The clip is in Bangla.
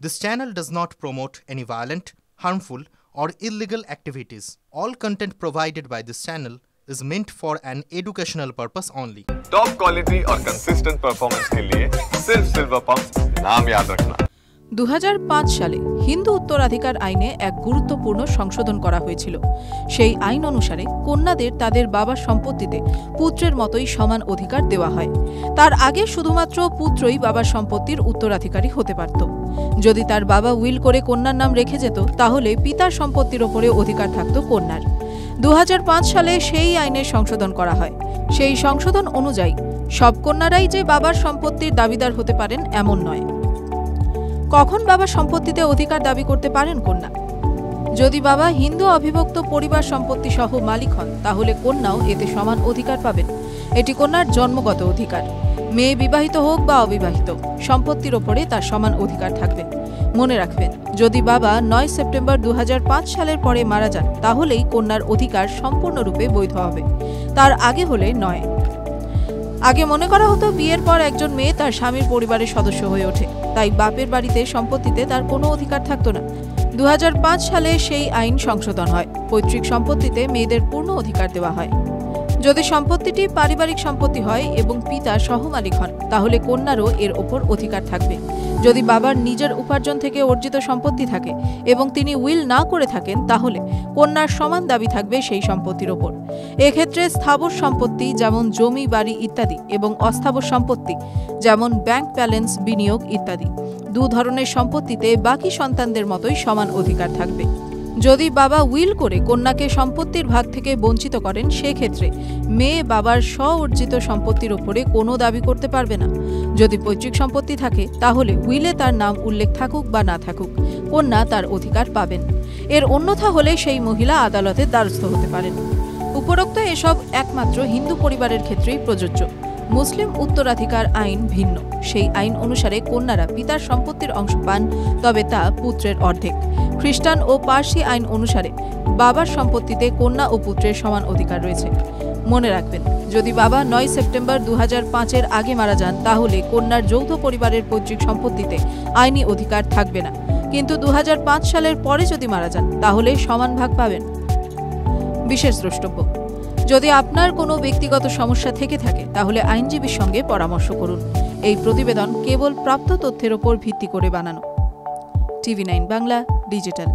This channel does not promote any violent, harmful, or illegal activities. All content provided by this channel is meant for an educational purpose only. Top quality और कंसिस्टेंट परफॉर्मेंस के लिए सिर्फ सिल्वर पंप नाम याद रखना। 2005 সালে হিন্দু উত্তরাধিকার আইনে এক গুরুত্বপূর্ণ সংশোধন করা হয়েছিল। সেই আইন অনুসারে কন্যাদের তাদের বাবার সম্পত্তিতে পুত্রের মতোই সমান অধিকার দেওয়া হয়। তার আগে শুধুমাত্র পুত্রই বাবার সম্পত্তির উত্তরাধিকারী হতে পারত। যদি তার বাবা উইল করে কন্যার নাম রেখে যেত, তাহলে পিতার সম্পত্তির ওপরে অধিকার থাকত কন্যার। 2005 সালে সেই আইনের সংশোধন করা হয়। সেই সংশোধন অনুযায়ী সব কন্যারাই যে বাবার সম্পত্তির দাবিদার হতে পারেন এমন নয়। কখন বাবার সম্পত্তিতে অধিকার দাবি করতে পারেন কন্যা? যদি বাবা হিন্দু অবিভক্ত পরিবার সম্পত্তি সহ মালিক হন, তাহলে কন্যাও এতে সমান অধিকার পাবেন। এটি কন্যার জন্মগত অধিকার। মেয়ে বিবাহিত হোক বা অবিবাহিত, সম্পত্তির ওপরে তার সমান অধিকার থাকবে। মনে রাখবেন, যদি বাবা 9 সেপ্টেম্বর 2005 সালের পরে মারা যান, তাহলেই কন্যার অধিকার সম্পূর্ণরূপে বৈধ হবে। তার আগে হলে নয়। আগে মনে করা হতো বিয়ের পর একজন মেয়ে তার স্বামীর পরিবারের সদস্য হয়ে ওঠে, তাই বাপের বাড়িতে সম্পত্তিতে তার কোনো অধিকার থাকতো না। 2005 সালে সেই আইন সংশোধন হয়। পৈতৃক সম্পত্তিতে মেয়েদের পূর্ণ অধিকার দেওয়া হয়। যদি সম্পত্তিটি পারিবারিক সম্পত্তি হয় এবং পিতা সহমালিক হন, তাহলে কন্যারও এর ওপর অধিকার থাকবে। যদি বাবার নিজের উপার্জন থেকে অর্জিত সম্পত্তি থাকে এবং তিনি উইল না করে থাকেন, তাহলে কন্যার সমান দাবি থাকবে সেই সম্পত্তির ওপর। এক্ষেত্রে স্থাবর সম্পত্তি যেমন জমি, বাড়ি ইত্যাদি এবং অস্থাবর সম্পত্তি যেমন ব্যাংক ব্যালেন্স, বিনিয়োগ ইত্যাদি, দু ধরনের সম্পত্তিতে বাকি সন্তানদের মতোই সমান অধিকার থাকবে। যদি বাবা উইল করে কন্যাকে সম্পত্তির ভাগ থেকে বঞ্চিত করেন, সেক্ষেত্রে মেয়ে বাবার স্ব অর্জিত সম্পত্তির ওপরে কোনো দাবি করতে পারবে না। যদি পৈতৃক সম্পত্তি থাকে, তাহলে উইলে তার নাম উল্লেখ থাকুক বা না থাকুক, কন্যা তার অধিকার পাবেন। এর অন্যথা হলে সেই মহিলা আদালতের দ্বারস্থ হতে পারেন। উপরোক্ত এসব একমাত্র হিন্দু পরিবারের ক্ষেত্রেই প্রযোজ্য। মুসলিম উত্তরাধিকার আইন ভিন্ন। সেই আইন অনুসারে কন্যারা পিতার সম্পত্তির অংশ পান, তবে তা পুত্রের অর্ধেক। খ্রিস্টান ও পার্সি আইন অনুসারে বাবার সম্পত্তিতে কন্যা ও পুত্রের সমান অধিকার রয়েছে। মনে রাখবেন, যদি বাবা 9 সেপ্টেম্বর 2005-এর আগে মারা যান, তাহলে কন্যার যৌথ পরিবারের পৈতৃক সম্পত্তিতে আইনি অধিকার থাকবে না। কিন্তু 2005 সালের পরে যদি মারা যান, তাহলে সমান ভাগ পাবেন। বিশেষ দ্রষ্টব্য: যদি আপনার কোনো ব্যক্তিগত সমস্যা থেকে থাকে, তাহলে আইনজীবীর সঙ্গে পরামর্শ করুন। এই প্রতিবেদন কেবল প্রাপ্ত তথ্যের ওপর ভিত্তি করে বানানো। TV9 Bangla digital.